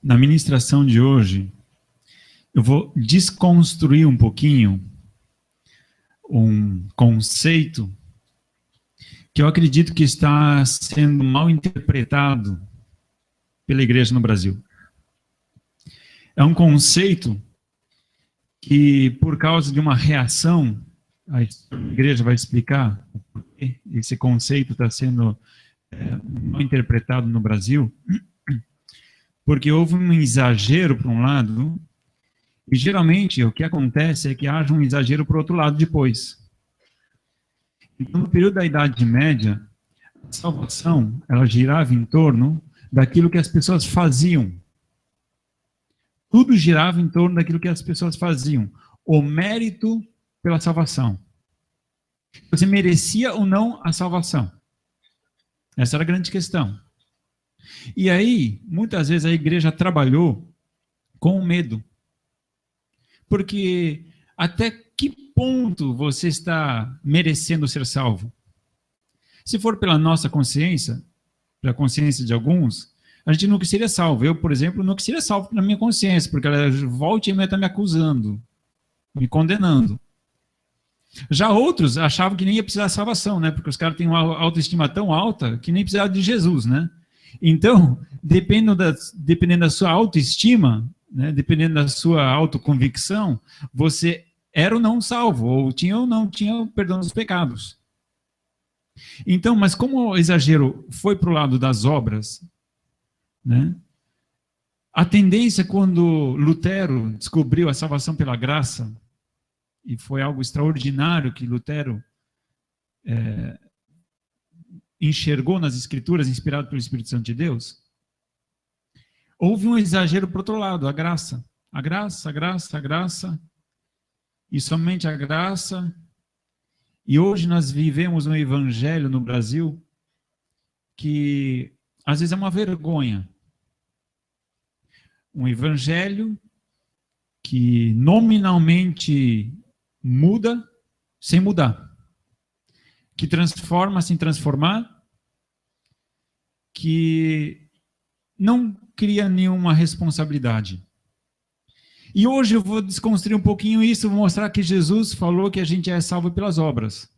Na ministração de hoje, eu vou desconstruir um pouquinho um conceito que eu acredito que está sendo mal interpretado pela igreja no Brasil. É um conceito que, por causa de uma reação, a igreja vai explicar por que esse conceito está sendo mal interpretado no Brasil, porque houve um exagero por um lado, e geralmente o que acontece é que haja um exagero por outro lado depois. Então, no período da Idade Média, a salvação, ela girava em torno daquilo que as pessoas faziam. Tudo girava em torno daquilo que as pessoas faziam. O mérito pela salvação. Você merecia ou não a salvação? Essa era a grande questão. E aí, muitas vezes a igreja trabalhou com o medo. Porque até que ponto você está merecendo ser salvo? Se for pela nossa consciência, pela consciência de alguns, a gente nunca seria salvo. Eu, por exemplo, nunca seria salvo na minha consciência, porque ela volta e meia está me acusando, me condenando. Já outros achavam que nem ia precisar de salvação, né? Porque os caras têm uma autoestima tão alta que nem precisavam de Jesus, né? Então, dependendo da sua autoestima, né, dependendo da sua autoconvicção, você era ou não salvo, ou não tinha o perdão dos pecados. Então, mas como o exagero foi para o lado das obras, né, a tendência quando Lutero descobriu a salvação pela graça, e foi algo extraordinário que Lutero enxergou nas Escrituras, inspirado pelo Espírito Santo de Deus, houve um exagero para o outro lado, a graça. A graça, a graça, a graça, e somente a graça. E hoje nós vivemos um evangelho no Brasil que às vezes é uma vergonha. Um evangelho que nominalmente muda sem mudar. Que transforma sem transformar. Que não cria nenhuma responsabilidade. E hoje eu vou desconstruir um pouquinho isso, vou mostrar que Jesus falou que a gente é salvo pelas obras.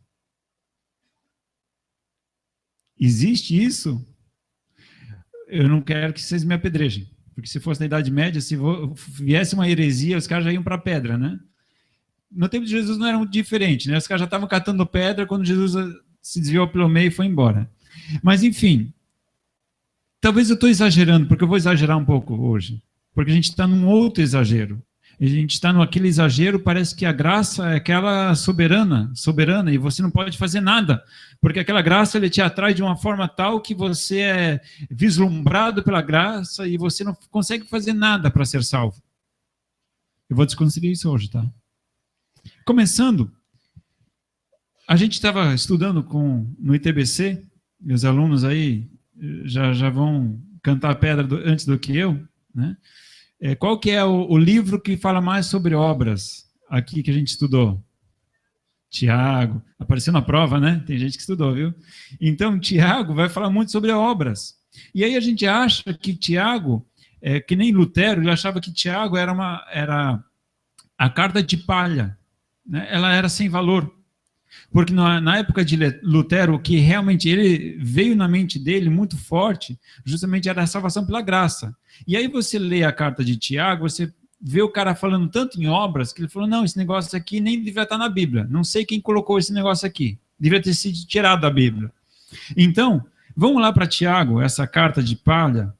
Existe isso? Eu não quero que vocês me apedrejem, porque se fosse na Idade Média, se viesse uma heresia, os caras já iam para a pedra, né? No tempo de Jesus não era muito diferente, né? Os caras já estavam catando pedra quando Jesus se desviou pelo meio e foi embora. Mas, enfim, talvez eu estou exagerando, porque eu vou exagerar um pouco hoje. Porque a gente está num outro exagero. A gente está naquele exagero, parece que a graça é aquela soberana, e você não pode fazer nada. Porque aquela graça ele te atrai de uma forma tal que você é vislumbrado pela graça e você não consegue fazer nada para ser salvo. Eu vou desconstruir isso hoje, tá? Começando, a gente estava estudando no ITBC, e os alunos aí já vão cantar a pedra antes do que eu, né? Qual que é o livro que fala mais sobre obras aqui que a gente estudou? Tiago. Apareceu na prova, né? Tem gente que estudou, viu? Então, Tiago vai falar muito sobre obras. E aí a gente acha que Tiago, que nem Lutero, ele achava que Tiago era a carta de palha, né? Ela era sem valor. Porque na época de Lutero, o que realmente ele veio na mente dele muito forte, justamente era a salvação pela graça. E aí você lê a carta de Tiago, você vê o cara falando tanto em obras, que ele falou, não, esse negócio aqui nem devia estar na Bíblia. Não sei quem colocou esse negócio aqui. Devia ter sido tirado da Bíblia. Então, vamos lá para Tiago, essa carta de palha,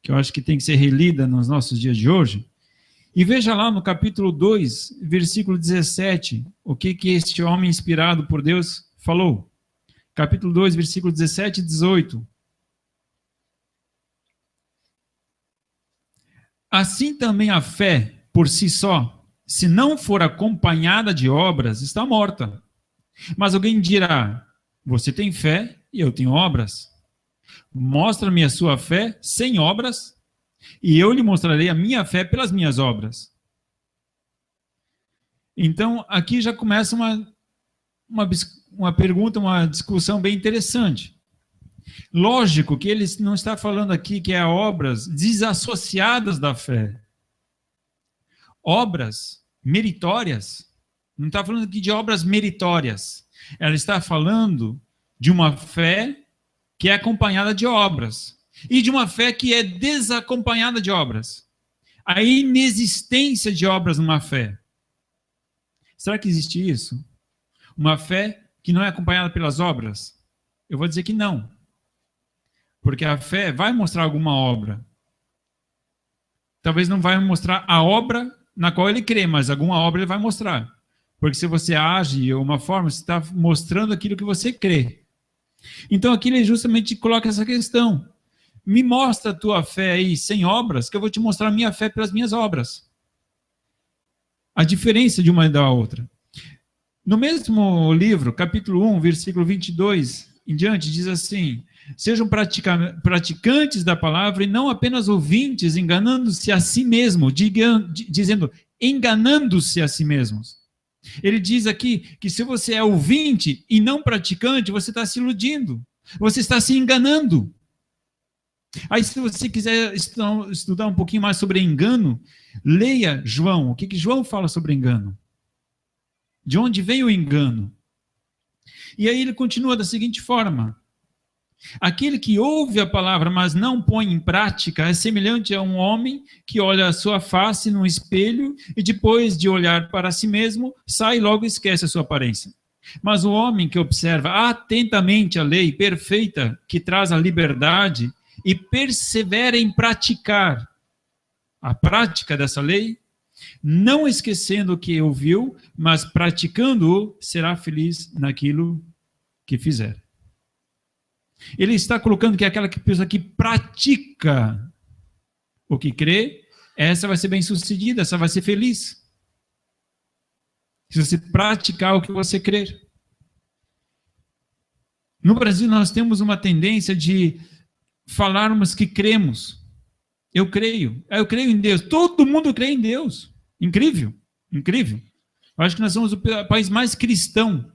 que eu acho que tem que ser relida nos nossos dias de hoje. E veja lá no capítulo 2, versículo 17, o que este homem inspirado por Deus falou. Capítulo 2, versículo 17 e 18. Assim também a fé, por si só, se não for acompanhada de obras, está morta. Mas alguém dirá, você tem fé e eu tenho obras. Mostra-me a sua fé sem obras, e eu lhe mostrarei a minha fé pelas minhas obras. Então, aqui já começa uma pergunta, uma discussão bem interessante. Lógico que ele não está falando aqui que é obras desassociadas da fé. Obras meritórias. Não está falando aqui de obras meritórias. Ela está falando de uma fé que é acompanhada de obras. E de uma fé que é desacompanhada de obras. A inexistência de obras numa fé. Será que existe isso? Uma fé que não é acompanhada pelas obras? Eu vou dizer que não. Porque a fé vai mostrar alguma obra. Talvez não vai mostrar a obra na qual ele crê, mas alguma obra ele vai mostrar. Porque se você age de uma forma, você está mostrando aquilo que você crê. Então aqui ele justamente coloca essa questão. Me mostra a tua fé aí sem obras, que eu vou te mostrar a minha fé pelas minhas obras. A diferença de uma e da outra. No mesmo livro, capítulo 1, versículo 22 em diante, diz assim: sejam praticantes da palavra e não apenas ouvintes, enganando-se a si mesmo, dizendo, enganando-se a si mesmos. Ele diz aqui que se você é ouvinte e não praticante, você está se iludindo, você está se enganando. Aí, se você quiser estudar um pouquinho mais sobre engano, leia João. O que João fala sobre engano? De onde vem o engano? E aí ele continua da seguinte forma: aquele que ouve a palavra, mas não põe em prática, é semelhante a um homem que olha a sua face num espelho e depois de olhar para si mesmo, sai e logo esquece a sua aparência. Mas o homem que observa atentamente a lei perfeita, que traz a liberdade, e persevera em praticar a prática dessa lei, não esquecendo o que ouviu, mas praticando-o, será feliz naquilo que fizer. Ele está colocando que aquela pessoa que pratica o que crê, essa vai ser bem-sucedida, essa vai ser feliz. Se você praticar o que você crer. No Brasil, nós temos uma tendência de falarmos que cremos. Eu creio em Deus. Todo mundo crê em Deus. Incrível, incrível. Eu acho que nós somos o país mais cristão.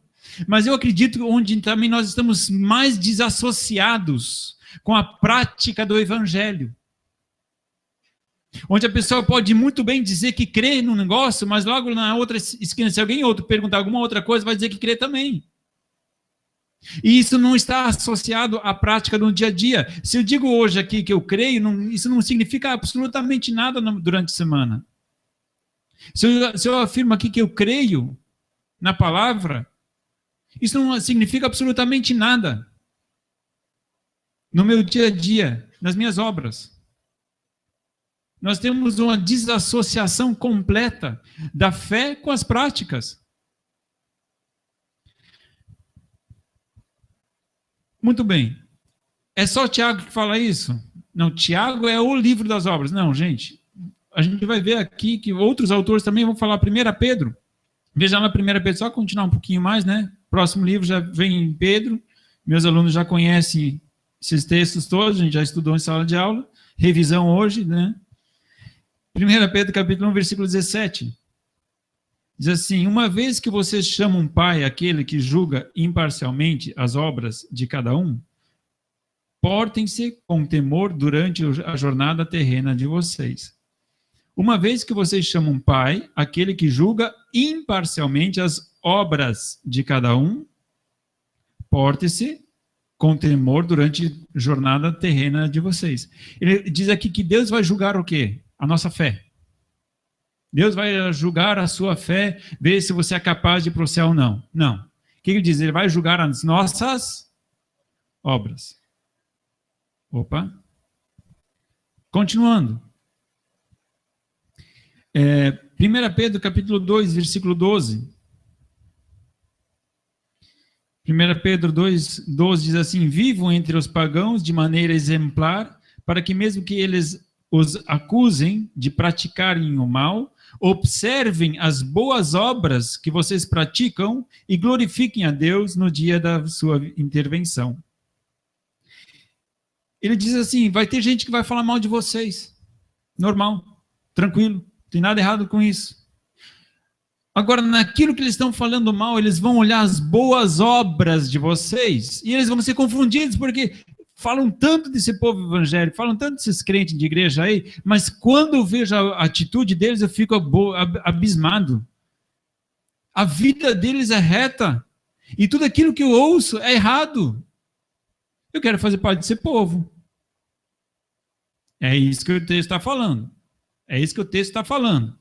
Mas eu acredito onde também nós estamos mais desassociados com a prática do Evangelho. Onde a pessoa pode muito bem dizer que crê no negócio, mas logo na outra esquina, se alguém outro perguntar alguma outra coisa, vai dizer que crê também. E isso não está associado à prática do dia a dia. Se eu digo hoje aqui que eu creio, isso não significa absolutamente nada durante a semana. Se eu afirmo aqui que eu creio na palavra, isso não significa absolutamente nada no meu dia a dia, nas minhas obras. Nós temos uma desassociação completa da fé com as práticas. Muito bem. É só Tiago que fala isso? Não, Tiago é o livro das obras. Não, gente. A gente vai ver aqui que outros autores também vão falar. 1 Pedro. Veja lá 1 Pedro, só continuar um pouquinho mais, né? Próximo livro já vem em Pedro. Meus alunos já conhecem esses textos todos, a gente já estudou em sala de aula. Revisão hoje, né? 1 Pedro, capítulo 1, versículo 17. Diz assim: uma vez que vocês chamam pai aquele que julga imparcialmente as obras de cada um, portem-se com temor durante a jornada terrena de vocês. Uma vez que vocês chamam pai aquele que julga imparcialmente as obras de cada um, porte-se com temor durante a jornada terrena de vocês. Ele diz aqui que Deus vai julgar o quê? A nossa fé. Deus vai julgar a sua fé, ver se você é capaz de ir para o céu ou não. Não. O que ele diz? Ele vai julgar as nossas obras. Opa. Continuando. 1 Pedro, capítulo 2, versículo 12. 1 Pedro 2, 12 diz assim: vivam entre os pagãos de maneira exemplar, para que mesmo que eles os acusem de praticarem o mal, observem as boas obras que vocês praticam e glorifiquem a Deus no dia da sua intervenção. Ele diz assim: vai ter gente que vai falar mal de vocês. Normal, tranquilo, não tem nada errado com isso. Agora, naquilo que eles estão falando mal, eles vão olhar as boas obras de vocês e eles vão ser confundidos, porque falam tanto desse povo evangélico, falam tanto desses crentes de igreja aí, mas quando eu vejo a atitude deles, eu fico abismado. A vida deles é reta, e tudo aquilo que eu ouço é errado. Eu quero fazer parte desse povo. É isso que o texto está falando. É isso que o texto está falando.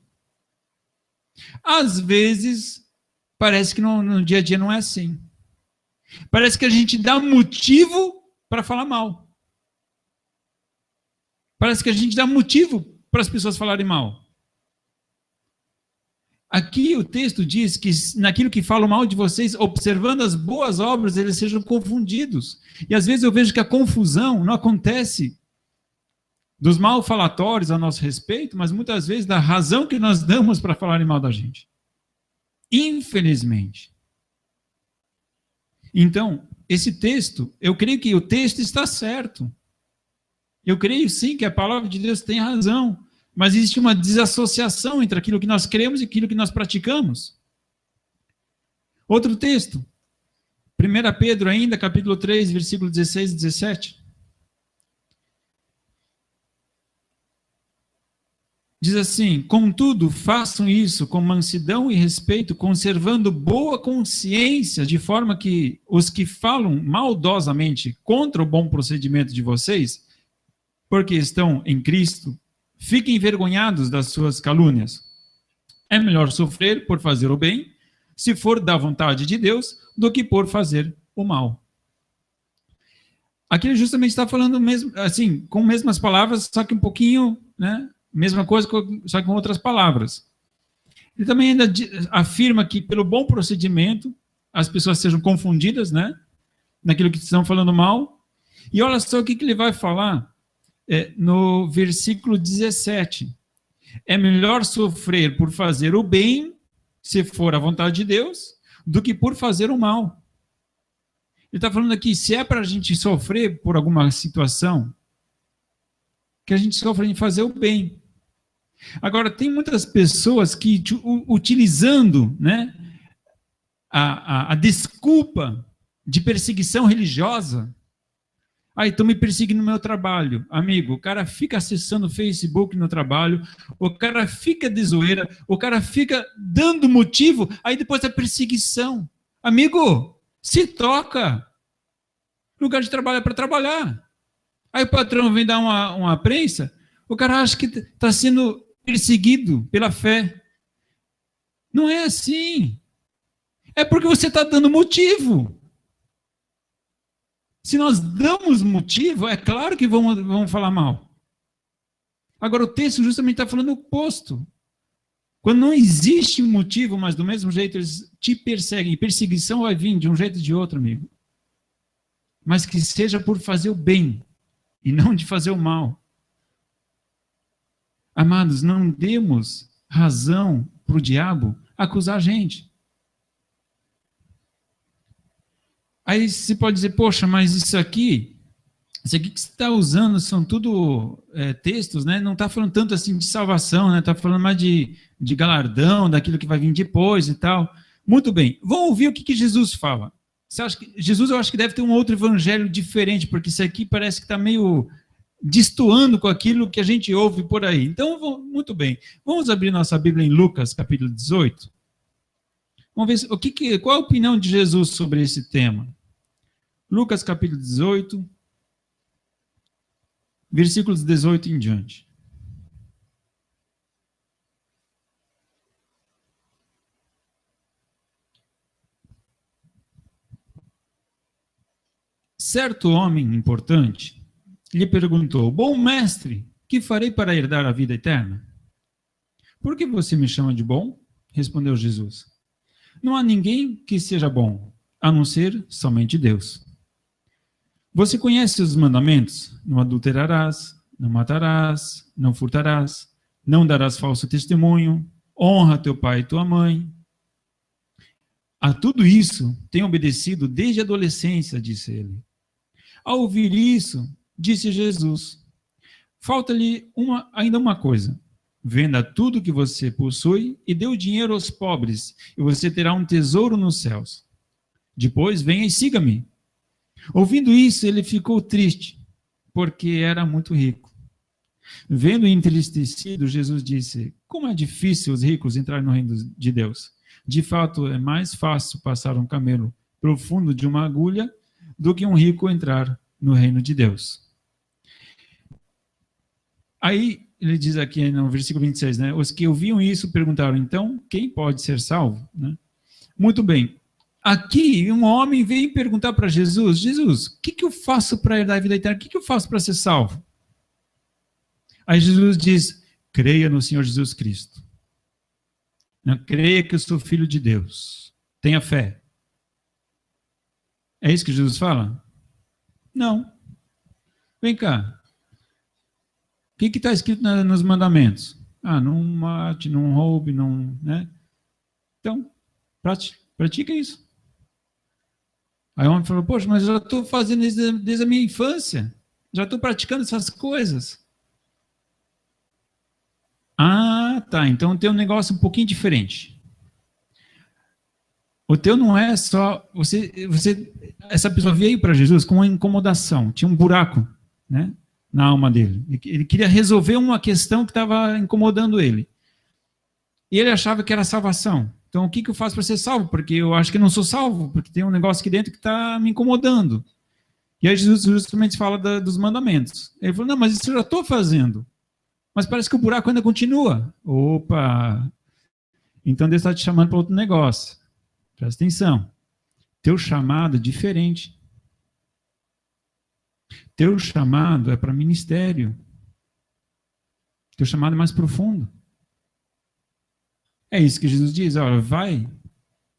Às vezes, parece que no dia a dia não é assim. Parece que a gente dá motivo para falar mal. Parece que a gente dá motivo para as pessoas falarem mal. Aqui o texto diz que naquilo que falam mal de vocês, observando as boas obras, eles sejam confundidos. E às vezes eu vejo que a confusão não acontece dos malfalatórios a nosso respeito, mas muitas vezes da razão que nós damos para falarem mal da gente. Infelizmente. Então, esse texto, eu creio que o texto está certo. Eu creio sim que a palavra de Deus tem razão, mas existe uma desassociação entre aquilo que nós cremos e aquilo que nós praticamos. Outro texto, 1 Pedro ainda, capítulo 3, versículo 16 e 17. Diz assim: contudo, façam isso com mansidão e respeito, conservando boa consciência, de forma que os que falam maldosamente contra o bom procedimento de vocês, porque estão em Cristo, fiquem envergonhados das suas calúnias. É melhor sofrer por fazer o bem, se for da vontade de Deus, do que por fazer o mal. Aqui ele justamente está falando mesmo, assim, com mesmas palavras, só que um pouquinho, né? Mesma coisa, só que com outras palavras. Ele também ainda afirma que pelo bom procedimento as pessoas sejam confundidas, né? Naquilo que estão falando mal. E olha só o que ele vai falar no versículo 17. É melhor sofrer por fazer o bem, se for a vontade de Deus, do que por fazer o mal. Ele está falando aqui, se é para a gente sofrer por alguma situação, que a gente sofre em fazer o bem. Agora, tem muitas pessoas que, utilizando, né, a desculpa de perseguição religiosa, estão me perseguindo no meu trabalho. Amigo, o cara fica acessando o Facebook no trabalho, o cara fica de zoeira, o cara fica dando motivo, aí depois a perseguição. Amigo, se toca. Lugar de trabalho é para trabalhar. Aí o patrão vem dar uma prensa, o cara acha que está sendo perseguido pela fé. Não é assim. É porque você está dando motivo. Se nós damos motivo, é claro que vão falar mal. Agora, o texto justamente está falando o oposto. Quando não existe um motivo, mas do mesmo jeito eles te perseguem, e perseguição vai vir de um jeito ou de outro, amigo. Mas que seja por fazer o bem, e não de fazer o mal. Amados, não demos razão para o diabo acusar a gente. Aí você pode dizer, poxa, mas isso aqui que você está usando são tudo textos, né? Não está falando tanto assim de salvação, né? Está falando mais de galardão, daquilo que vai vir depois e tal. Muito bem, vamos ouvir o que Jesus fala. Você acha que Jesus, eu acho que deve ter um outro evangelho diferente, porque isso aqui parece que está meio destoando com aquilo que a gente ouve por aí. Então, muito bem. Vamos abrir nossa Bíblia em Lucas, capítulo 18. Vamos ver qual a opinião de Jesus sobre esse tema. Lucas, capítulo 18, versículos 18 em diante. Certo homem importante lhe perguntou: bom mestre, que farei para herdar a vida eterna? Por que você me chama de bom? Respondeu Jesus. Não há ninguém que seja bom, a não ser somente Deus. Você conhece os mandamentos? Não adulterarás, não matarás, não furtarás, não darás falso testemunho, honra teu pai e tua mãe. A tudo isso tem obedecido desde a adolescência, disse ele. Ao ouvir isso, disse Jesus: falta-lhe ainda uma coisa. Venda tudo que você possui e dê o dinheiro aos pobres, e você terá um tesouro nos céus. Depois venha e siga-me. Ouvindo isso, ele ficou triste, porque era muito rico. Vendo entristecido, Jesus disse: como é difícil os ricos entrarem no reino de Deus. De fato, é mais fácil passar um camelo pelo fundo de uma agulha do que um rico entrar no reino de Deus. Aí, ele diz aqui no versículo 26, né? Os que ouviam isso perguntaram, então, quem pode ser salvo? Né? Muito bem. Aqui, um homem veio perguntar para Jesus, Jesus, o que eu faço para herdar a vida eterna? O que eu faço para ser salvo? Aí Jesus diz, creia no Senhor Jesus Cristo. Não, creia que eu sou filho de Deus. Tenha fé. É isso que Jesus fala? Não. Vem cá. O que está escrito nos mandamentos? Ah, não mate, não roube, não... Né? Então, pratica isso. Aí o homem falou, poxa, mas eu já estou fazendo isso desde a minha infância. Já estou praticando essas coisas. Ah, tá. Então tem um negócio um pouquinho diferente. O teu não é só... essa pessoa veio para Jesus com uma incomodação. Tinha um buraco, né, na alma dele. Ele queria resolver uma questão que estava incomodando ele. E ele achava que era salvação. Então, o que eu faço para ser salvo? Porque eu acho que não sou salvo, porque tem um negócio aqui dentro que está me incomodando. E aí Jesus justamente fala dos mandamentos. Ele falou, não, mas isso eu já estou fazendo. Mas parece que o buraco ainda continua. Opa! Então Deus está te chamando para outro negócio. Presta atenção. Teu chamado é diferente. Teu chamado é para ministério. Teu chamado é mais profundo. É isso que Jesus diz, olha, vai,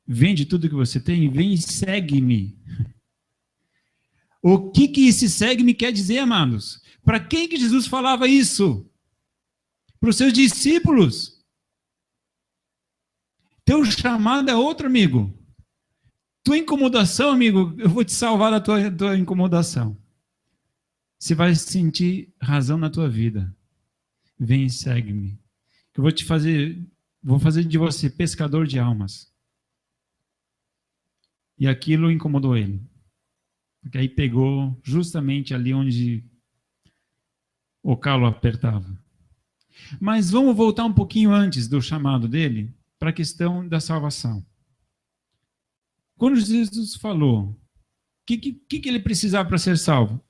vende tudo que você tem e vem e segue-me. O que esse segue-me quer dizer, amados? Para quem que Jesus falava isso? Para os seus discípulos. Teu chamado é outro, amigo. Tua incomodação, amigo, eu vou te salvar da tua incomodação. Você vai sentir razão na tua vida. Vem e segue-me. Eu vou fazer de você pescador de almas. E aquilo incomodou ele. Porque aí pegou justamente ali onde o calo apertava. Mas vamos voltar um pouquinho antes do chamado dele para a questão da salvação. Quando Jesus falou, o que ele precisava para ser salvo?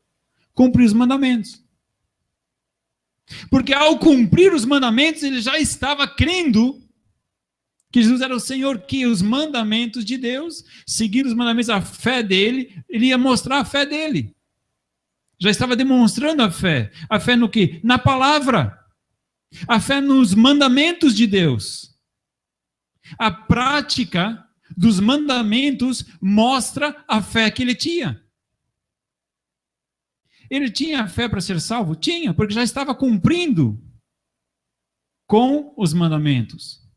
Cumprir os mandamentos. Porque ao cumprir os mandamentos, ele já estava crendo que Jesus era o Senhor, que os mandamentos de Deus, seguindo os mandamentos, a fé dele, ele ia mostrar a fé dele. Já estava demonstrando a fé. A fé no quê? Na palavra. A fé nos mandamentos de Deus. A prática dos mandamentos mostra a fé que ele tinha. Ele tinha fé para ser salvo? Tinha, porque já estava cumprindo com os mandamentos.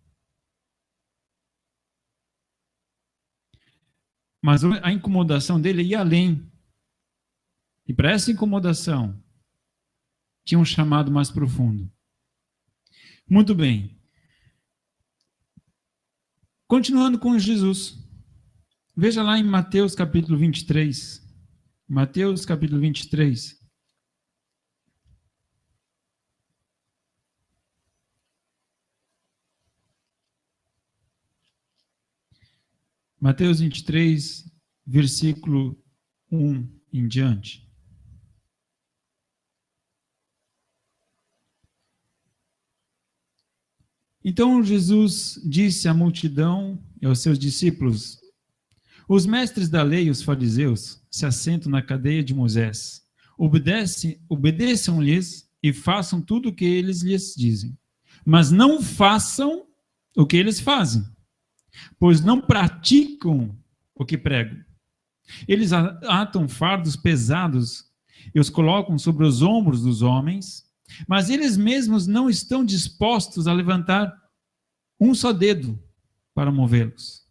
Mas a incomodação dele ia além. E para essa incomodação, tinha um chamado mais profundo. Muito bem. Continuando com Jesus. Veja lá em Mateus capítulo 23. Mateus capítulo 23. Mateus 23, versículo 1 em diante. Então Jesus disse à multidão e aos seus discípulos: os mestres da lei e os fariseus se assentam na cadeia de Moisés. Obedeçam-lhes e façam tudo o que eles lhes dizem. Mas não façam o que eles fazem, pois não praticam o que pregam. Eles atam fardos pesados e os colocam sobre os ombros dos homens, mas eles mesmos não estão dispostos a levantar um só dedo para movê-los.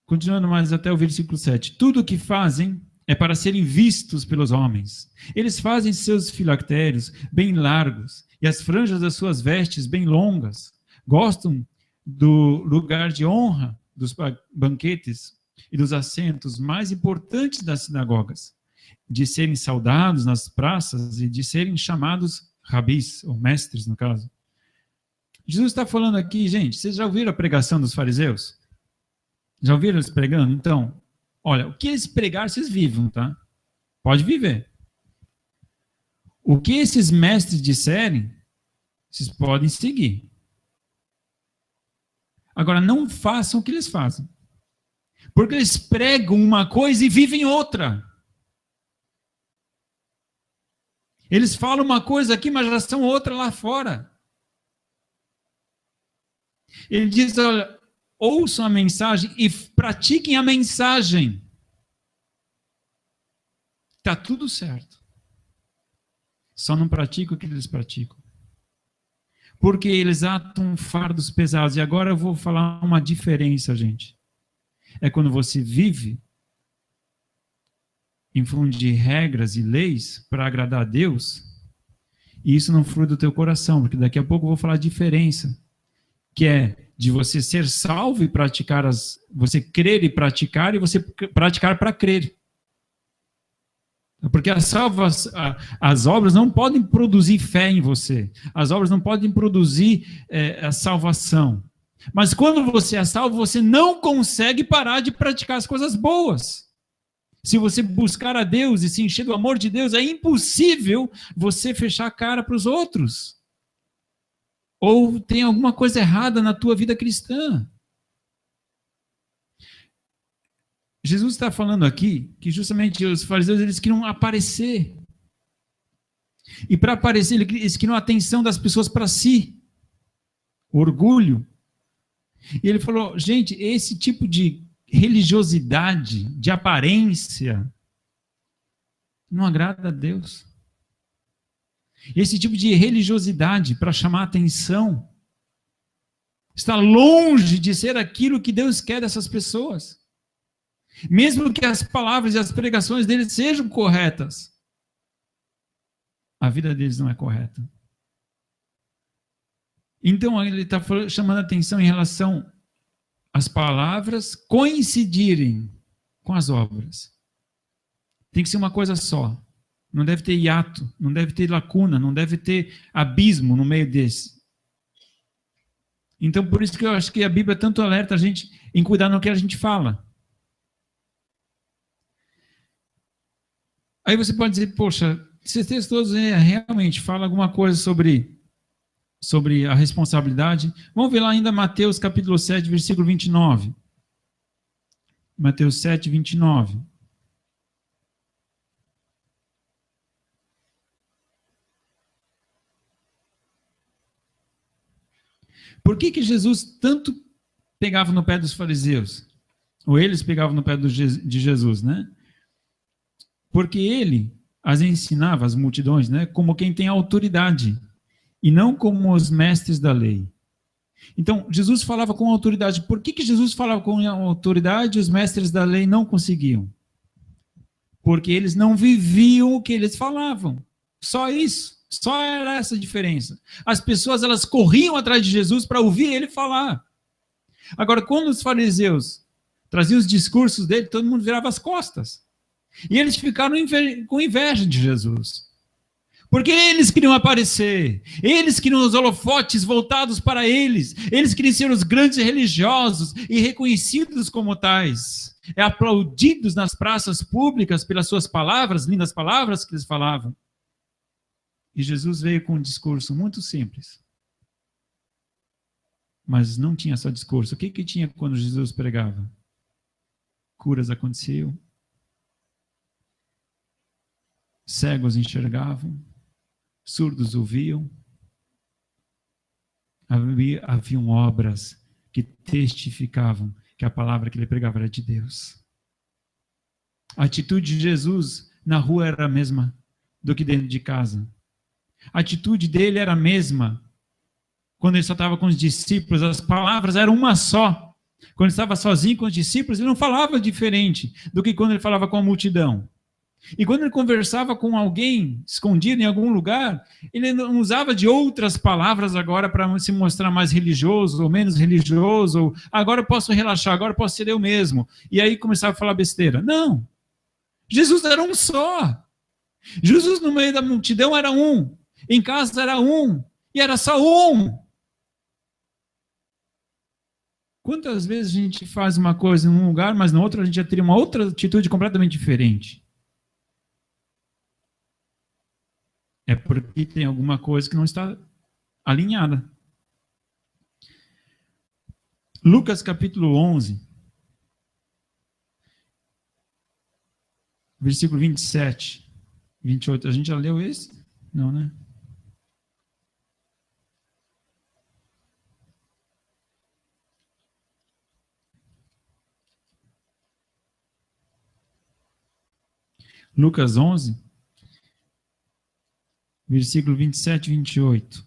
Continuando mais até o versículo 7. Tudo o que fazem é para serem vistos pelos homens. Eles fazem seus filactérios bem largos e as franjas das suas vestes bem longas. Gostam do lugar de honra dos banquetes e dos assentos mais importantes das sinagogas, de serem saudados nas praças e de serem chamados rabis, ou mestres, no caso. Jesus está falando aqui, gente, vocês já ouviram a pregação dos fariseus? Já ouviram eles pregando? Então, olha, o que eles pregaram, vocês vivam, tá? Pode viver. O que esses mestres disserem, vocês podem seguir. Agora, não façam o que eles fazem. Porque eles pregam uma coisa e vivem outra. Eles falam uma coisa aqui, mas já são outra lá fora. Ele diz, olha, ouçam a mensagem e pratiquem a mensagem. Está tudo certo. Só não praticam o que eles praticam. Porque eles atam fardos pesados. E agora eu vou falar uma diferença, gente. É quando você vive em função de regras e leis para agradar a Deus, e isso não flui do teu coração, porque daqui a pouco eu vou falar a diferença, que é de você ser salvo e praticar você crer e você praticar para crer. Porque as obras não podem produzir fé em você. As obras não podem produzir a salvação. Mas quando você é salvo, você não consegue parar de praticar as coisas boas. Se você buscar a Deus e se encher do amor de Deus, é impossível você fechar a cara para os outros. Ou tem alguma coisa errada na tua vida cristã. Jesus está falando aqui que justamente os fariseus eles queriam aparecer. E para aparecer, eles queriam a atenção das pessoas para si. Orgulho. E ele falou, gente, esse tipo de religiosidade, de aparência, não agrada a Deus. Esse tipo de religiosidade para chamar a atenção está longe de ser aquilo que Deus quer dessas pessoas. Mesmo que as palavras e as pregações deles sejam corretas, a vida deles não é correta. Então ele está chamando a atenção em relação às palavras coincidirem com as obras. Tem que ser uma coisa só. Não deve ter hiato, não deve ter lacuna, não deve ter abismo no meio desse. Então por isso que eu acho que a Bíblia tanto alerta a gente em cuidar no que a gente fala. Aí você pode dizer, poxa, esses textos todos realmente falam alguma coisa sobre a responsabilidade. Vamos ver lá ainda Mateus capítulo 7, versículo 29. Mateus 7, 29. Por que Jesus tanto pegava no pé dos fariseus? Ou eles pegavam no pé de Jesus, né? Porque ele as ensinava, as multidões, né, como quem tem autoridade, e não como os mestres da lei. Então, Jesus falava com autoridade. Por que Jesus falava com autoridade e os mestres da lei não conseguiam? Porque eles não viviam o que eles falavam. Só isso. Só era essa a diferença. As pessoas, elas corriam atrás de Jesus para ouvir ele falar. Agora, quando os fariseus traziam os discursos dele, todo mundo virava as costas. E eles ficaram com inveja de Jesus. Porque eles queriam aparecer, eles queriam os holofotes voltados para eles, eles queriam ser os grandes religiosos e reconhecidos como tais, aplaudidos nas praças públicas pelas suas palavras, lindas palavras que eles falavam. E Jesus veio com um discurso muito simples. Mas não tinha só discurso. O que tinha quando Jesus pregava? Curas aconteciam. Cegos enxergavam, surdos ouviam, haviam obras que testificavam que a palavra que ele pregava era de Deus. A atitude de Jesus na rua era a mesma do que dentro de casa. A atitude dele era a mesma quando ele só estava com os discípulos, as palavras eram uma só. Quando ele estava sozinho com os discípulos, ele não falava diferente do que quando ele falava com a multidão. E quando ele conversava com alguém escondido em algum lugar, ele não usava de outras palavras agora para se mostrar mais religioso ou menos religioso, ou agora eu posso relaxar, agora eu posso ser eu mesmo. E aí começava a falar besteira. Não. Jesus era um só. Jesus no meio da multidão era um. Em casa era um. E era só um. Quantas vezes a gente faz uma coisa em um lugar, mas no outro a gente já teria uma outra atitude completamente diferente? É porque tem alguma coisa que não está alinhada. Lucas capítulo 11, versículo 27, 28. A gente já leu esse? Não, né? Lucas 11, versículo 27 e 28.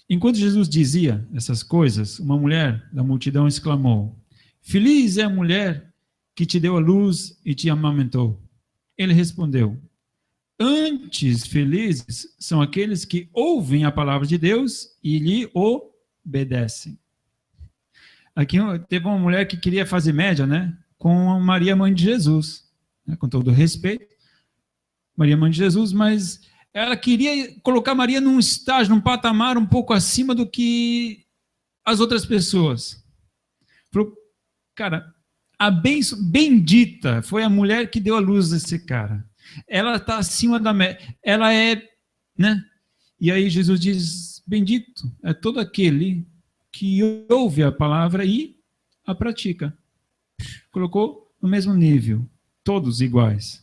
Enquanto Jesus dizia essas coisas, uma mulher da multidão exclamou: Feliz é a mulher que te deu a luz e te amamentou. Ele respondeu: Antes felizes são aqueles que ouvem a palavra de Deus e lhe obedecem. Aqui teve uma mulher que queria fazer média, né, com Maria, mãe de Jesus, né, com todo respeito, Maria, mãe de Jesus, mas ela queria colocar Maria num estágio, num patamar um pouco acima do que as outras pessoas. Falou, cara, a bendita foi a mulher que deu a luz a esse cara. Ela está acima da média, ela é, né? E aí Jesus diz, bendito é todo aquele que ouve a palavra e a pratica. Colocou no mesmo nível, todos iguais.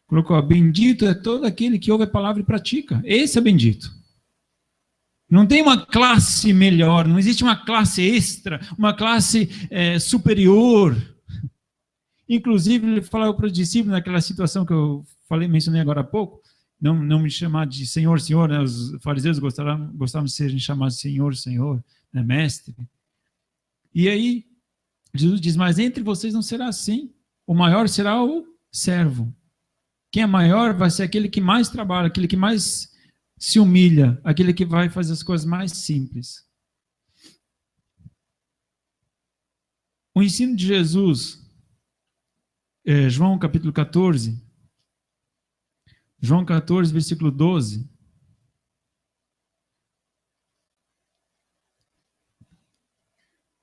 Colocou, bendito é todo aquele que ouve a palavra e pratica. Esse é bendito. Não tem uma classe melhor, não existe uma classe extra, uma classe superior. Inclusive, ele falava para os discípulos, naquela situação que eu mencionei agora há pouco, não me chamar de Senhor, Senhor, né? Os fariseus gostavam de serem chamados de Senhor, Senhor, né? Mestre. E aí, Jesus diz, mas entre vocês não será assim. O maior será o servo. Quem é maior vai ser aquele que mais trabalha, aquele que mais se humilha, aquele que vai fazer as coisas mais simples. O ensino de Jesus, João capítulo 14, João 14, versículo 12.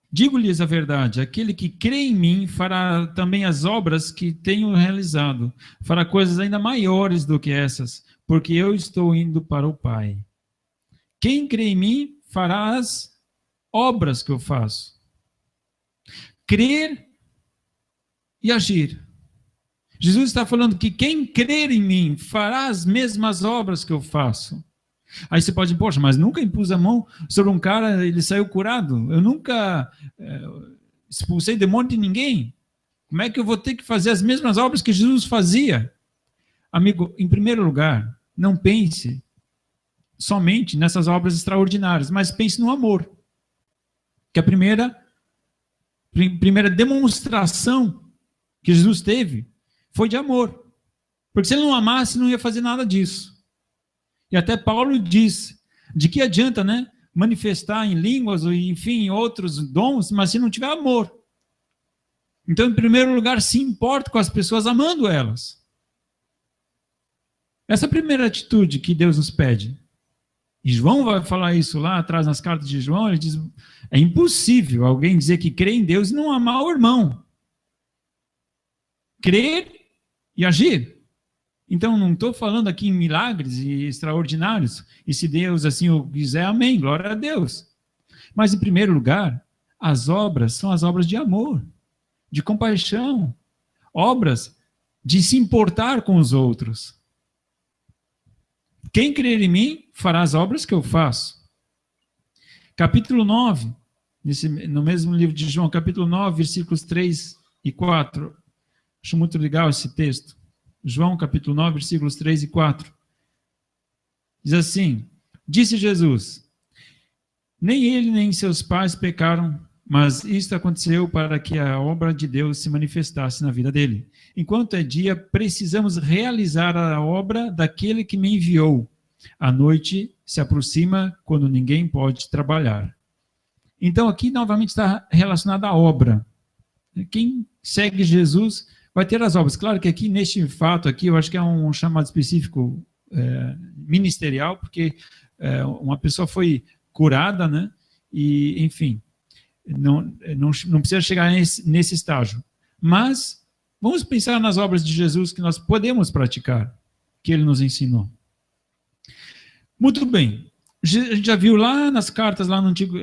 Digo-lhes a verdade, aquele que crê em mim fará também as obras que tenho realizado, fará coisas ainda maiores do que essas, porque eu estou indo para o Pai. Quem crê em mim fará as obras que eu faço. Crer e agir. Jesus está falando que quem crer em mim fará as mesmas obras que eu faço. Aí você pode, poxa, mas nunca impus a mão sobre um cara, ele saiu curado. Eu nunca expulsei demônio de ninguém. Como é que eu vou ter que fazer as mesmas obras que Jesus fazia? Amigo, em primeiro lugar, não pense somente nessas obras extraordinárias, mas pense no amor. Que a primeira demonstração que Jesus teve foi de amor. Porque se ele não amasse, não ia fazer nada disso. E até Paulo diz, de que adianta, né, manifestar em línguas, ou enfim, outros dons, mas se não tiver amor. Então, em primeiro lugar, se importa com as pessoas amando elas. Essa é a primeira atitude que Deus nos pede. E João vai falar isso lá atrás nas cartas de João, ele diz, é impossível alguém dizer que crê em Deus e não amar o irmão. Crer e agir. Então, não estou falando aqui em milagres e extraordinários, e se Deus assim o quiser, amém, glória a Deus. Mas, em primeiro lugar, as obras são as obras de amor, de compaixão, obras de se importar com os outros. Quem crer em mim, fará as obras que eu faço. Capítulo 9, no mesmo livro de João, capítulo 9, versículos 3 e 4. Acho muito legal esse texto. João, capítulo 9, versículos 3 e 4. Diz assim, disse Jesus, nem ele nem seus pais pecaram Mas isto aconteceu para que a obra de Deus se manifestasse na vida dele. Enquanto é dia, precisamos realizar a obra daquele que me enviou. A noite se aproxima quando ninguém pode trabalhar. Então, aqui novamente está relacionado à obra. Quem segue Jesus vai ter as obras. Claro que aqui, neste fato aqui, eu acho que é um chamado específico ministerial, porque uma pessoa foi curada, né? E, enfim, não precisa chegar nesse estágio. Mas vamos pensar nas obras de Jesus que nós podemos praticar, que ele nos ensinou. Muito bem. A gente já viu lá nas cartas, lá no Antigo,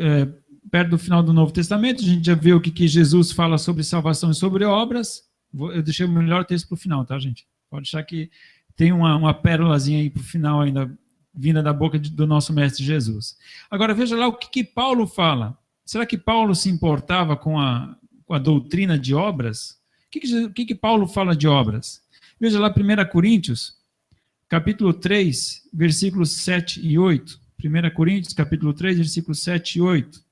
perto do final do Novo Testamento, a gente já viu o que Jesus fala sobre salvação e sobre obras. Eu deixei o melhor texto para o final, tá, gente? Pode deixar que tem uma pérolazinha aí para o final ainda, vinda da boca do nosso mestre Jesus. Agora, veja lá o que Paulo fala. Será que Paulo se importava com a doutrina de obras? O que Paulo fala de obras? Veja lá 1 Coríntios, capítulo 3, versículos 7 e 8. 1 Coríntios, capítulo 3, versículos 7 e 8.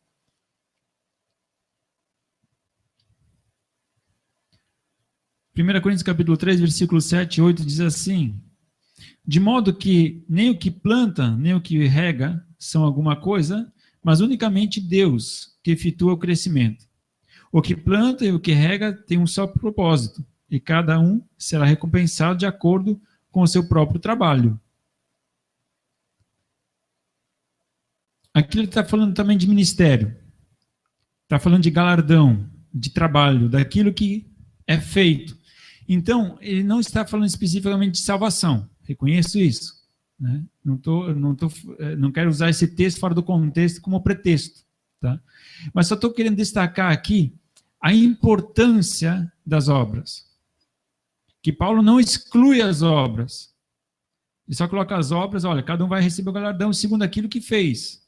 1 Coríntios, capítulo 3, versículos 7 e 8 diz assim: de modo que nem o que planta, nem o que rega são alguma coisa, mas unicamente Deus que efetua o crescimento. O que planta e o que rega tem um só propósito, e cada um será recompensado de acordo com o seu próprio trabalho. Aqui ele está falando também de ministério, está falando de galardão, de trabalho, daquilo que é feito. Então, ele não está falando especificamente de salvação, reconheço isso. Né? Não quero usar esse texto fora do contexto como pretexto. Tá? Mas só estou querendo destacar aqui a importância das obras. Que Paulo não exclui as obras. Ele só coloca as obras, olha, cada um vai receber o galardão segundo aquilo que fez.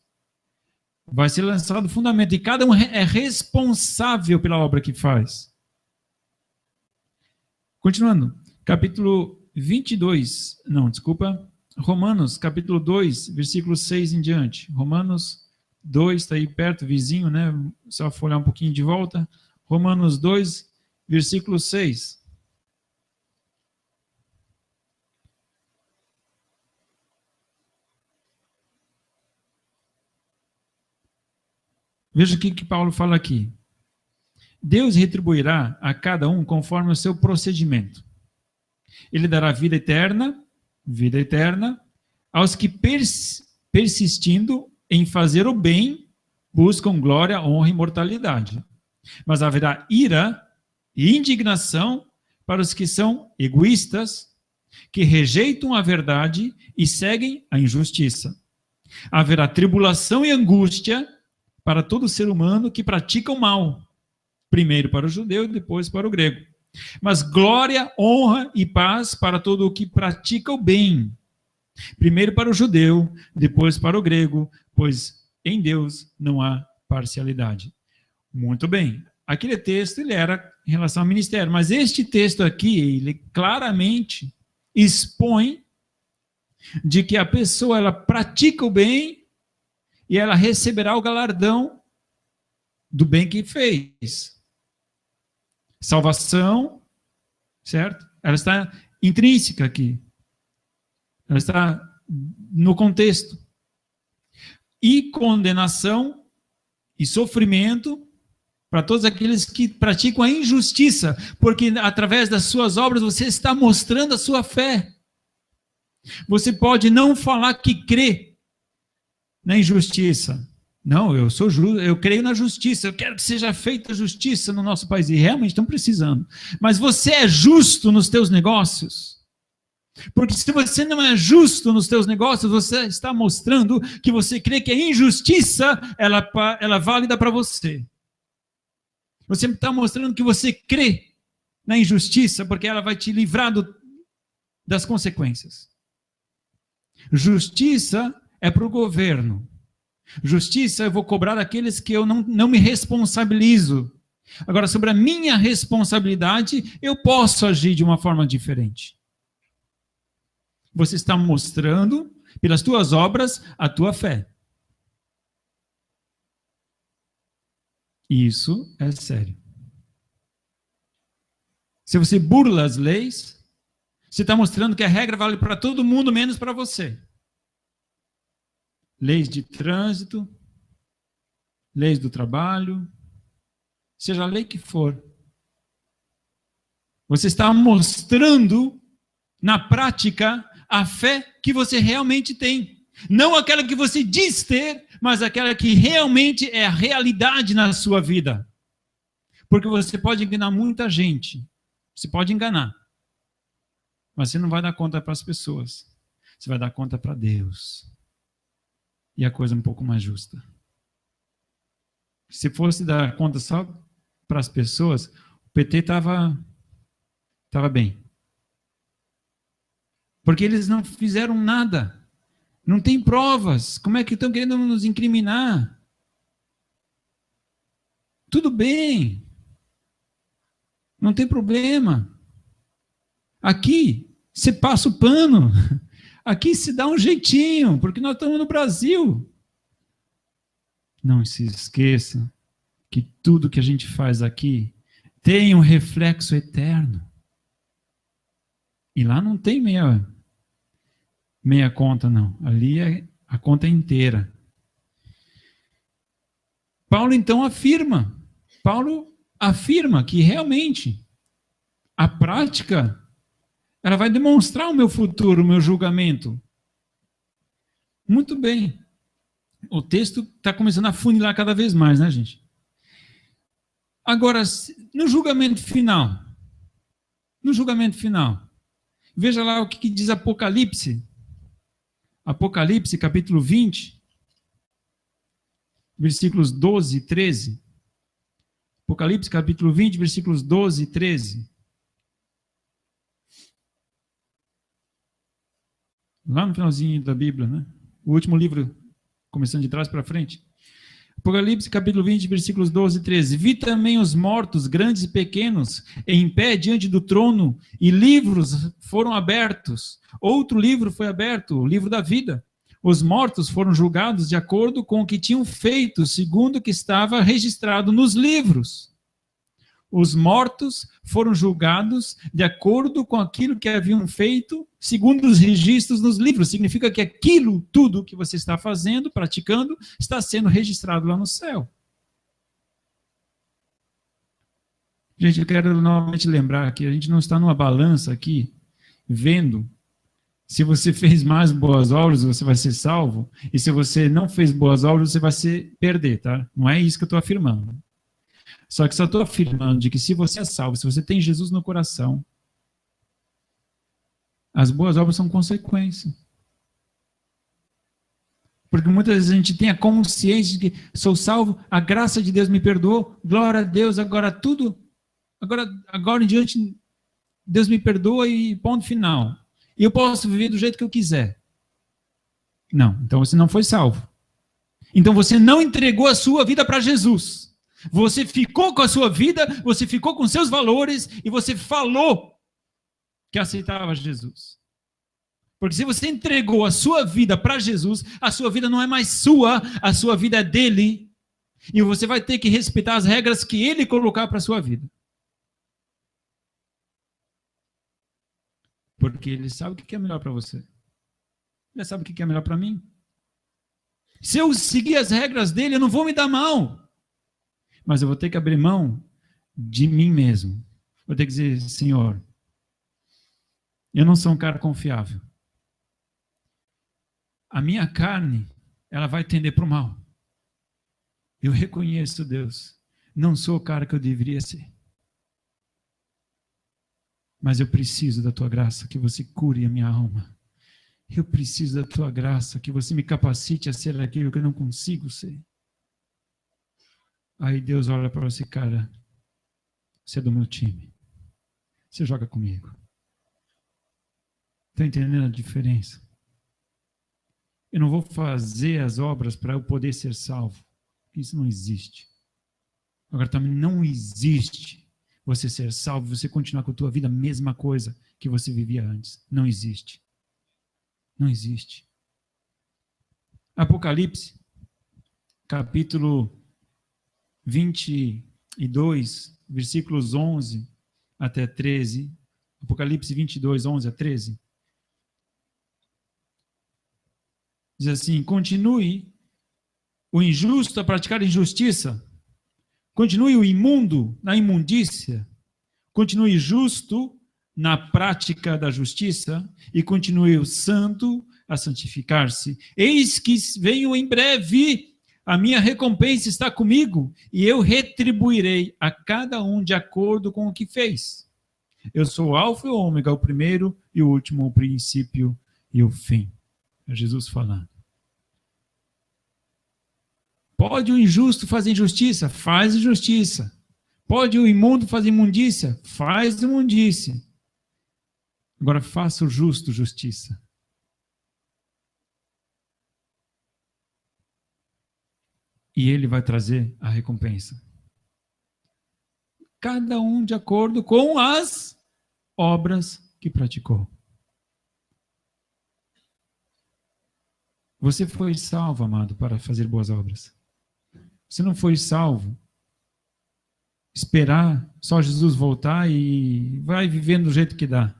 Vai ser lançado o fundamento, e cada um é responsável pela obra que faz. Continuando, capítulo 22, Romanos, capítulo 2, versículo 6 em diante. Romanos 2, está aí perto, vizinho, né? Só folhar um pouquinho de volta. Romanos 2, versículo 6. Veja o que Paulo fala aqui. Deus retribuirá a cada um conforme o seu procedimento. Ele dará vida eterna, aos que persistindo em fazer o bem, buscam glória, honra e imortalidade. Mas haverá ira e indignação para os que são egoístas, que rejeitam a verdade e seguem a injustiça. Haverá tribulação e angústia para todo ser humano que pratica o mal, primeiro para o judeu e depois para o grego. Mas glória, honra e paz para todo o que pratica o bem, primeiro para o judeu, depois para o grego, pois em Deus não há parcialidade. Muito bem. Aquele texto ele era em relação ao ministério, mas este texto aqui, ele claramente expõe de que a pessoa ela pratica o bem e ela receberá o galardão do bem que fez. Salvação, certo? Ela está intrínseca aqui. Ela está no contexto. E condenação e sofrimento para todos aqueles que praticam a injustiça, porque através das suas obras você está mostrando a sua fé. Você pode não falar que crê na injustiça. Não, eu sou justo, eu creio na justiça, eu quero que seja feita justiça no nosso país, e realmente estão precisando. Mas você é justo nos teus negócios? Porque se você não é justo nos teus negócios, você está mostrando que você crê que a injustiça ela é válida para você. Você está mostrando que você crê na injustiça, porque ela vai te livrar das consequências. Justiça é para o governo. Justiça eu vou cobrar daqueles que eu não me responsabilizo. Agora, sobre a minha responsabilidade, eu posso agir de uma forma diferente. Você está mostrando, pelas tuas obras, a tua fé. Isso é sério. Se você burla as leis, você está mostrando que a regra vale para todo mundo, menos para você. Leis de trânsito, leis do trabalho, seja a lei que for. Você está mostrando, na prática, a fé que você realmente tem. Não aquela que você diz ter, mas aquela que realmente é a realidade na sua vida. Porque você pode enganar muita gente. Você pode enganar. Mas você não vai dar conta para as pessoas. Você vai dar conta para Deus. E a coisa é um pouco mais justa. Se fosse dar conta só para as pessoas, o PT estava bem. Porque eles não fizeram nada. Não tem provas. Como é que estão querendo nos incriminar? Tudo bem. Não tem problema. Aqui, você passa o pano. Aqui se dá um jeitinho, porque nós estamos no Brasil. Não se esqueça que tudo que a gente faz aqui tem um reflexo eterno. E lá não tem meia conta, não. Ali a conta é inteira. Paulo, então, afirma que realmente a prática ela vai demonstrar o meu futuro, o meu julgamento. Muito bem. O texto está começando a funilar cada vez mais, né, gente? Agora, no julgamento final, veja lá o que diz Apocalipse. Apocalipse, capítulo 20, versículos 12 e 13. Apocalipse, capítulo 20, versículos 12 e 13. Lá no finalzinho da Bíblia, né? O último livro, começando de trás para frente. Apocalipse, capítulo 20, versículos 12 e 13. Vi também os mortos, grandes e pequenos, em pé diante do trono, e livros foram abertos. Outro livro foi aberto, o livro da vida. Os mortos foram julgados de acordo com o que tinham feito, segundo o que estava registrado nos livros. Os mortos foram julgados de acordo com aquilo que haviam feito, segundo os registros nos livros. Significa que aquilo, tudo que você está fazendo, praticando, está sendo registrado lá no céu. Gente, eu quero novamente lembrar que a gente não está numa balança aqui, vendo se você fez mais boas obras, você vai ser salvo, e se você não fez boas obras, você vai se perder, tá? Não é isso que eu estou afirmando. Só que só estou afirmando de que se você é salvo, se você tem Jesus no coração, as boas obras são consequência. Porque muitas vezes a gente tem a consciência de que sou salvo, a graça de Deus me perdoou, glória a Deus, agora em diante, Deus me perdoa e ponto final. E eu posso viver do jeito que eu quiser. Não, então você não foi salvo. Então você não entregou a sua vida para Jesus. Você ficou com a sua vida, você ficou com seus valores e você falou que aceitava Jesus. Porque se você entregou a sua vida para Jesus, a sua vida não é mais sua, a sua vida é dele. E você vai ter que respeitar as regras que ele colocar para a sua vida. Porque ele sabe o que é melhor para você. Ele sabe o que é melhor para mim. Se eu seguir as regras dele, eu não vou me dar mal. Mas eu vou ter que abrir mão de mim mesmo. Vou ter que dizer, Senhor, eu não sou um cara confiável. A minha carne, ela vai tender para o mal. Eu reconheço, Deus, não sou o cara que eu deveria ser. Mas eu preciso da tua graça, que você cure a minha alma. Eu preciso da tua graça, que você me capacite a ser aquilo que eu não consigo ser. Aí Deus olha para você, cara, você é do meu time. Você joga comigo. Está entendendo a diferença? Eu não vou fazer as obras para eu poder ser salvo. Isso não existe. Agora também não existe você ser salvo, você continuar com a tua vida a mesma coisa que você vivia antes. Não existe. Não existe. Apocalipse, capítulo 22, versículos 11 até 13. Apocalipse 22, 11 a 13. Diz assim: continue o injusto a praticar injustiça, continue o imundo na imundícia, continue justo na prática da justiça e continue o santo a santificar-se. Eis que venho em breve, a minha recompensa está comigo e eu retribuirei a cada um de acordo com o que fez. Eu sou o Alfa e o Ômega, o primeiro e o último, o princípio e o fim. É Jesus falando. Pode o injusto fazer injustiça? Faz injustiça. Pode o imundo fazer imundícia? Faz imundícia. Agora faça o justo justiça. E ele vai trazer a recompensa. Cada um de acordo com as obras que praticou. Você foi salvo, amado, para fazer boas obras. Você não foi salvo esperar só Jesus voltar e vai vivendo do jeito que dá.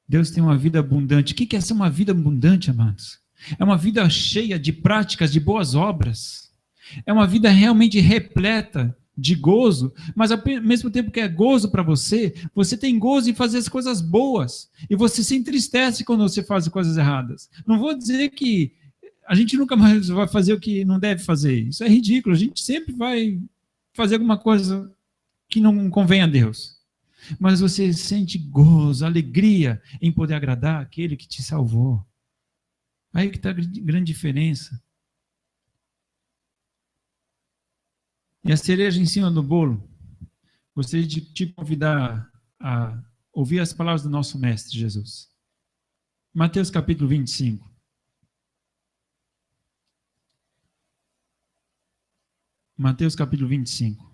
Deus tem uma vida abundante. O que é ser uma vida abundante, amados? É uma vida cheia de práticas, de boas obras. É uma vida realmente repleta de gozo, mas ao mesmo tempo que é gozo para você, você tem gozo em fazer as coisas boas. E você se entristece quando você faz coisas erradas. Não vou dizer que a gente nunca mais vai fazer o que não deve fazer. Isso é ridículo. A gente sempre vai fazer alguma coisa que não convém a Deus. Mas você sente gozo, alegria em poder agradar aquele que te salvou. Aí que está a grande diferença. E a cereja em cima do bolo, gostaria de te convidar a ouvir as palavras do nosso Mestre Jesus. Mateus capítulo 25. Mateus capítulo 25.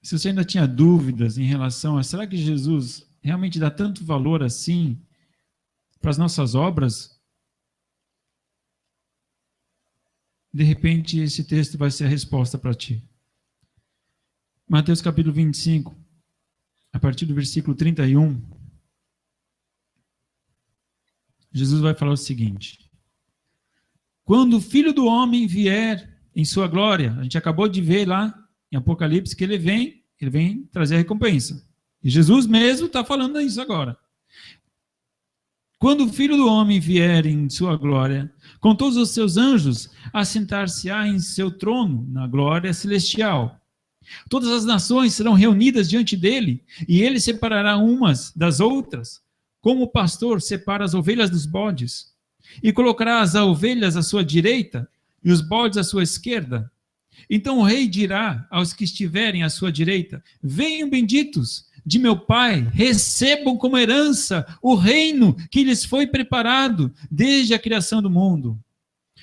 Se você ainda tinha dúvidas em relação a será que Jesus realmente dá tanto valor assim para as nossas obras, de repente esse texto vai ser a resposta para ti. Mateus capítulo 25, a partir do versículo 31, Jesus vai falar o seguinte: quando o Filho do Homem vier em sua glória, a gente acabou de ver lá em Apocalipse que ele vem trazer a recompensa. E Jesus mesmo está falando isso agora. Quando o Filho do Homem vier em sua glória, com todos os seus anjos, assentar-se-á em seu trono, na glória celestial. Todas as nações serão reunidas diante dele, e ele separará umas das outras, como o pastor separa as ovelhas dos bodes, e colocará as ovelhas à sua direita, e os bodes à sua esquerda. Então o rei dirá aos que estiverem à sua direita: venham benditos de meu Pai, recebam como herança o reino que lhes foi preparado desde a criação do mundo.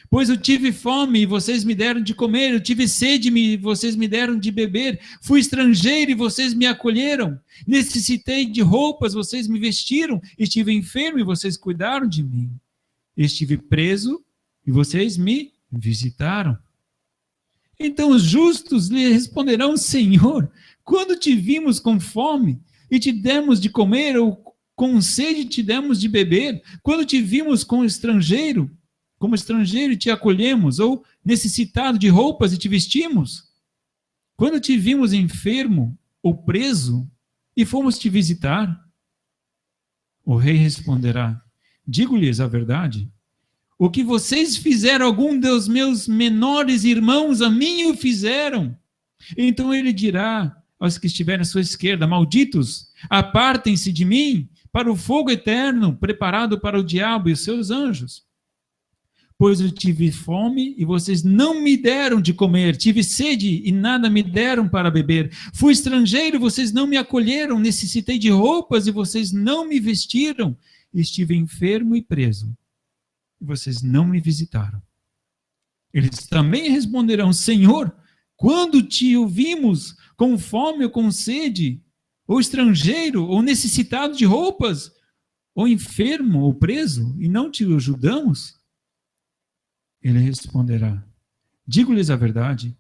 Pois eu tive fome e vocês me deram de comer, eu tive sede e vocês me deram de beber, fui estrangeiro e vocês me acolheram, necessitei de roupas, vocês me vestiram, estive enfermo e vocês cuidaram de mim, estive preso e vocês me visitaram. Então os justos lhe responderão: Senhor, quando te vimos com fome e te demos de comer, ou com sede te demos de beber? Quando te vimos como estrangeiro e te acolhemos, ou necessitado de roupas e te vestimos? Quando te vimos enfermo ou preso e fomos te visitar? O rei responderá: digo-lhes a verdade, o que vocês fizeram a algum dos meus menores irmãos, a mim o fizeram. Então ele dirá aos que estiverem à sua esquerda: malditos, apartem-se de mim para o fogo eterno, preparado para o diabo e os seus anjos. Pois eu tive fome e vocês não me deram de comer, tive sede e nada me deram para beber, fui estrangeiro e vocês não me acolheram, necessitei de roupas e vocês não me vestiram, estive enfermo e preso e vocês não me visitaram. Eles também responderão: Senhor, quando te ouvimos com fome ou com sede, ou estrangeiro, ou necessitado de roupas, ou enfermo, ou preso, e não te ajudamos? Ele responderá: Digo-lhes a verdade,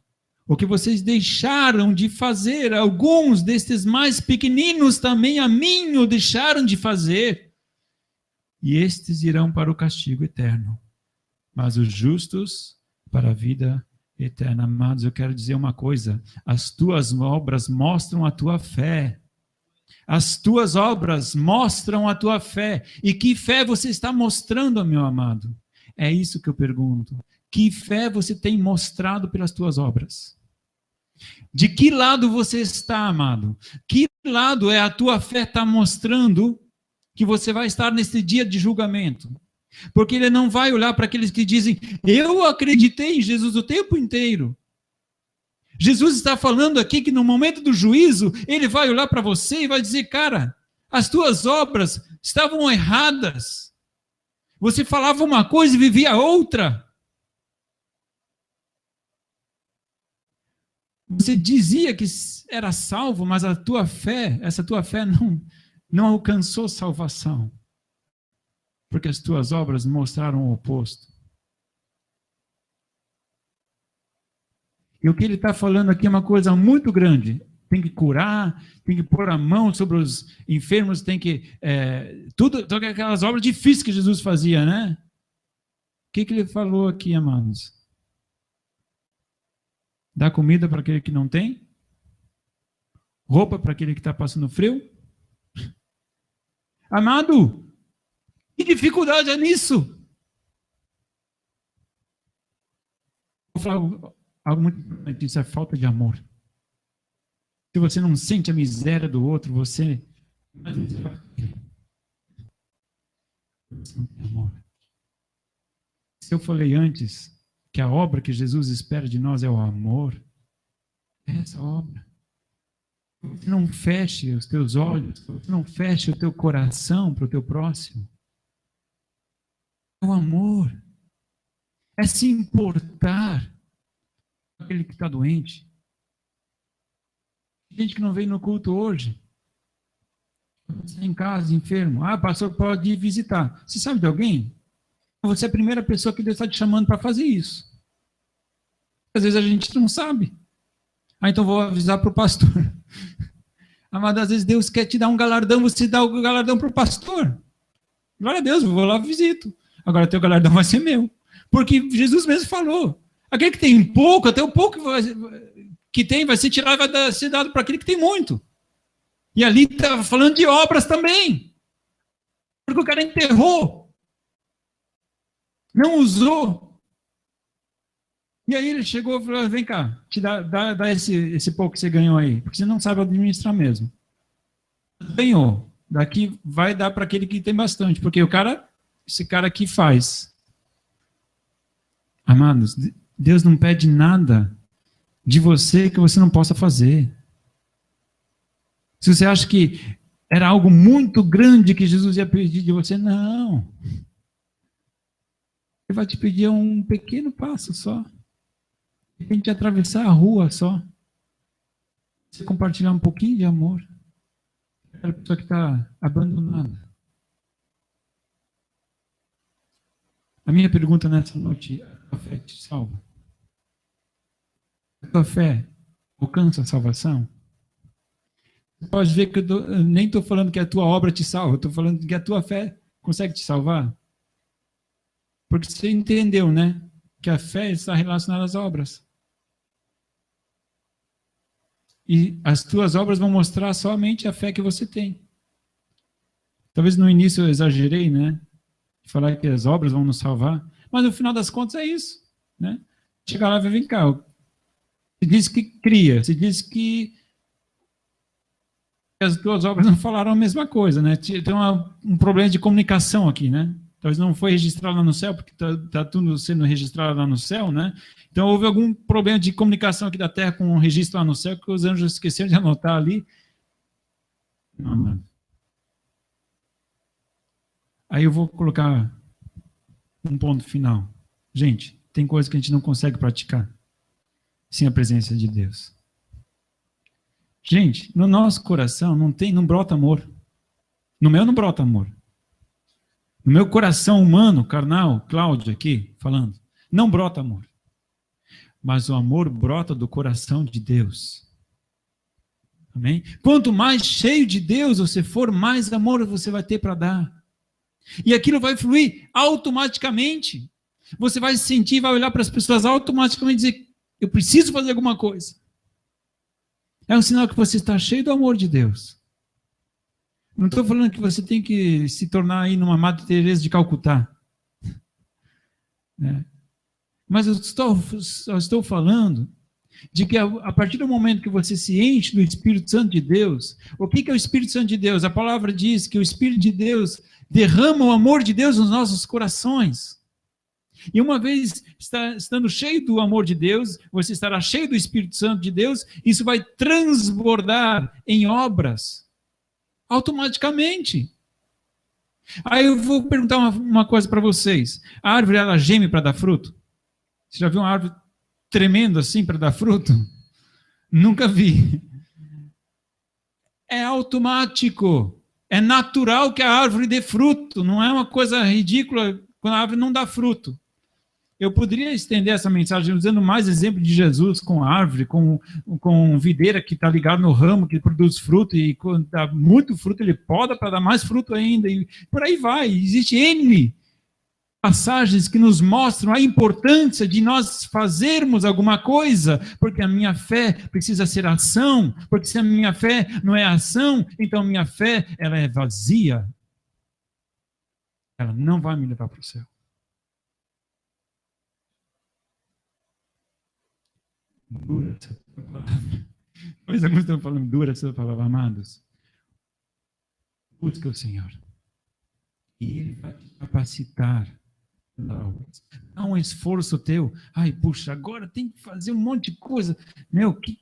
o que vocês deixaram de fazer, alguns destes mais pequeninos também a mim o deixaram de fazer, e estes irão para o castigo eterno, mas os justos para a vida eterna. Amados, eu quero dizer uma coisa, as tuas obras mostram a tua fé. As tuas obras mostram a tua fé. E que fé você está mostrando, meu amado? É isso que eu pergunto. Que fé você tem mostrado pelas tuas obras? De que lado você está, amado? Que lado é a tua fé está mostrando que você vai estar nesse dia de julgamento? Porque ele não vai olhar para aqueles que dizem, eu acreditei em Jesus o tempo inteiro. Jesus está falando aqui que no momento do juízo, ele vai olhar para você e vai dizer, cara, as tuas obras estavam erradas. Você falava uma coisa e vivia outra. Você dizia que era salvo, mas a tua fé, essa tua fé não alcançou salvação. Porque as tuas obras mostraram o oposto. E o que ele está falando aqui é uma coisa muito grande. Tem que curar, tem que pôr a mão sobre os enfermos, tem que... todas aquelas obras difíceis que Jesus fazia, né? O que ele falou aqui, amados? Dar comida para aquele que não tem? Roupa para aquele que está passando frio? Amado, que dificuldade é nisso? Vou falar algo muito importante, isso é falta de amor. Se você não sente a miséria do outro, você não tem amor. Se eu falei antes que a obra que Jesus espera de nós é o amor, é essa obra. Você não feche os teus olhos, você não feche o teu coração para o teu próximo. É o amor. É se importar com aquele que está doente. Gente que não veio no culto hoje. Você em casa, enfermo. Ah, pastor, pode ir visitar. Você sabe de alguém? Você é a primeira pessoa que Deus está te chamando para fazer isso. Às vezes a gente não sabe. Ah, então vou avisar para o pastor. Amado, às vezes Deus quer te dar um galardão, você dá o galardão para o pastor. Glória a Deus, eu vou lá e visito. Agora teu galardão vai ser meu. Porque Jesus mesmo falou. Aquele que tem pouco, até o pouco que tem vai ser tirado, vai ser dado para aquele que tem muito. E ali está falando de obras também. Porque o cara enterrou. Não usou. E aí ele chegou e falou, vem cá, te dá esse pouco que você ganhou aí, porque você não sabe administrar mesmo. Ganhou. Daqui vai dar para aquele que tem bastante, porque esse cara aqui faz. Amados, Deus não pede nada de você que você não possa fazer. Se você acha que era algo muito grande que Jesus ia pedir de você, não. Ele vai te pedir um pequeno passo só. De repente atravessar a rua só. Você compartilhar um pouquinho de amor. Aquela pessoa que está abandonada. A minha pergunta nessa noite, a tua fé te salva? A tua fé alcança a salvação? Você pode ver que eu nem estou falando que a tua obra te salva, eu estou falando que a tua fé consegue te salvar. Porque você entendeu, né? Que a fé está relacionada às obras. E as tuas obras vão mostrar somente a fé que você tem. Talvez no início eu exagerei, né? De falar que as obras vão nos salvar. Mas no final das contas é isso, né? Chegar lá e vem cá. Você diz que cria, você diz que as tuas obras não falaram a mesma coisa, né? Tem um problema de comunicação aqui, né? Talvez não foi registrado lá no céu, porque está tudo sendo registrado lá no céu, né? Então houve algum problema de comunicação aqui da terra com o registro lá no céu, que os anjos esqueceram de anotar ali. Não. Aí eu vou colocar um ponto final. Gente, tem coisa que a gente não consegue praticar sem a presença de Deus. Gente, no nosso coração não brota amor. No meu não brota amor. No meu coração humano, carnal, Cláudio aqui, falando, não brota amor. mas o amor brota do coração de Deus. Amém? Quanto mais cheio de Deus você for, mais amor você vai ter para dar. E aquilo vai fluir automaticamente. Você vai se sentir, vai olhar para as pessoas automaticamente e dizer, eu preciso fazer alguma coisa. É um sinal que você está cheio do amor de Deus. Não estou falando que você tem que se tornar aí numa Madre Teresa de Calcutá. Mas eu estou falando de que a partir do momento que você se enche do Espírito Santo de Deus, o que é o Espírito Santo de Deus? A palavra diz que o Espírito de Deus derrama o amor de Deus nos nossos corações. E uma vez estando cheio do amor de Deus, você estará cheio do Espírito Santo de Deus, isso vai transbordar em obras, automaticamente. Aí eu vou perguntar uma coisa para vocês. A árvore, ela geme para dar fruto? Você já viu uma árvore tremendo assim para dar fruto? Nunca vi. É automático. É natural que a árvore dê fruto. Não é uma coisa ridícula quando a árvore não dá fruto. Eu poderia estender essa mensagem usando mais exemplo de Jesus com árvore, com videira que está ligado no ramo, que produz fruto, e quando dá muito fruto, ele poda para dar mais fruto ainda, e por aí vai. Existe N passagens que nos mostram a importância de nós fazermos alguma coisa, porque a minha fé precisa ser ação, porque se a minha fé não é ação, então a minha fé ela é vazia. Ela não vai me levar para o céu. Dura essa palavra. Pois alguns estão falando dura essa palavra, amados. Busca o Senhor. E Ele vai te capacitar. Não um esforço teu. Ai, puxa, agora tem que fazer um monte de coisa.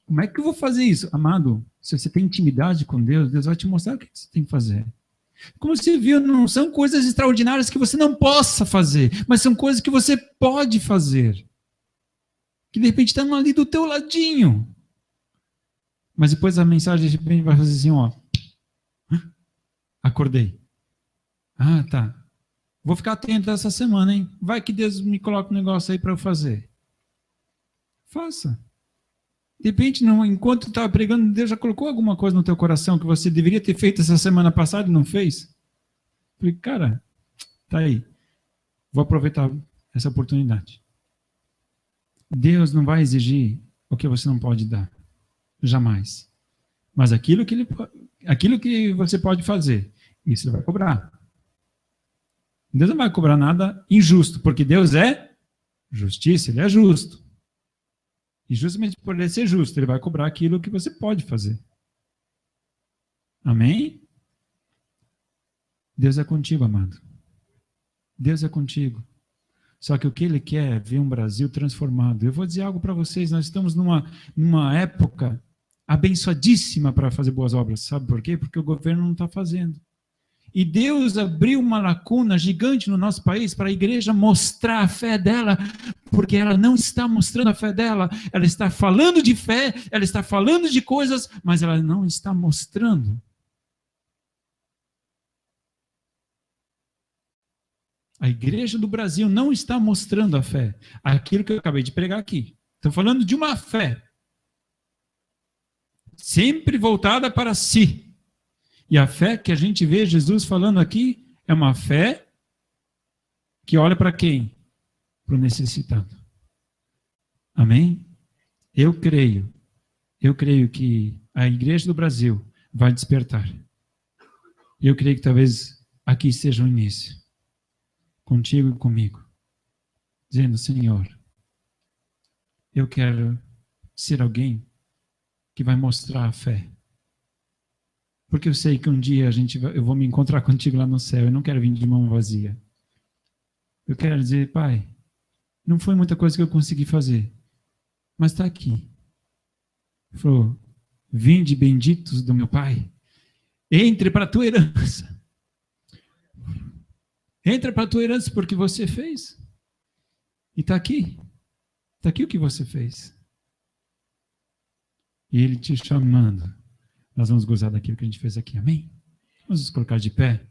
Como é que eu vou fazer isso? Amado, se você tem intimidade com Deus, Deus vai te mostrar o que você tem que fazer. Como você viu, não são coisas extraordinárias que você não possa fazer, mas são coisas que você pode fazer. Que de repente estão ali do teu ladinho. Mas depois a mensagem de repente vai fazer assim, ó. Acordei. Ah, tá. Vou ficar atento essa semana, hein? Vai que Deus me coloca um negócio aí para eu fazer. Faça. De repente, enquanto estava pregando, Deus já colocou alguma coisa no teu coração que você deveria ter feito essa semana passada e não fez. Falei, cara, tá aí. Vou aproveitar essa oportunidade. Deus não vai exigir o que você não pode dar. Jamais. Mas aquilo que você pode fazer, isso ele vai cobrar. Deus não vai cobrar nada injusto, porque Deus é justiça, Ele é justo. E justamente por Ele ser justo, Ele vai cobrar aquilo que você pode fazer. Amém? Deus é contigo, amado. Deus é contigo. Só que o que Ele quer é ver um Brasil transformado. Eu vou dizer algo para vocês, nós estamos numa época abençoadíssima para fazer boas obras. Sabe por quê? Porque o governo não está fazendo. E Deus abriu uma lacuna gigante no nosso país para a igreja mostrar a fé dela, porque ela não está mostrando a fé dela. Ela está falando de fé, ela está falando de coisas, mas ela não está mostrando. A igreja do Brasil não está mostrando a fé. Aquilo que eu acabei de pregar aqui. Estou falando de uma fé sempre voltada para si. E a fé que a gente vê Jesus falando aqui é uma fé que olha para quem? Para o necessitado. Amém? Eu creio que a igreja do Brasil vai despertar. Eu creio que talvez aqui seja o início. Contigo e comigo. Dizendo, Senhor, eu quero ser alguém que vai mostrar a fé. Porque eu sei que um dia eu vou me encontrar contigo lá no céu. Eu não quero vir de mão vazia. Eu quero dizer, Pai, não foi muita coisa que eu consegui fazer, mas está aqui. Ele falou, vinde benditos do meu Pai, entre para a tua herança. Entra para a tua herança porque você fez. E está aqui. Está aqui o que você fez. E Ele te chamando. Nós vamos gozar daquilo que a gente fez aqui. Amém? Vamos nos colocar de pé.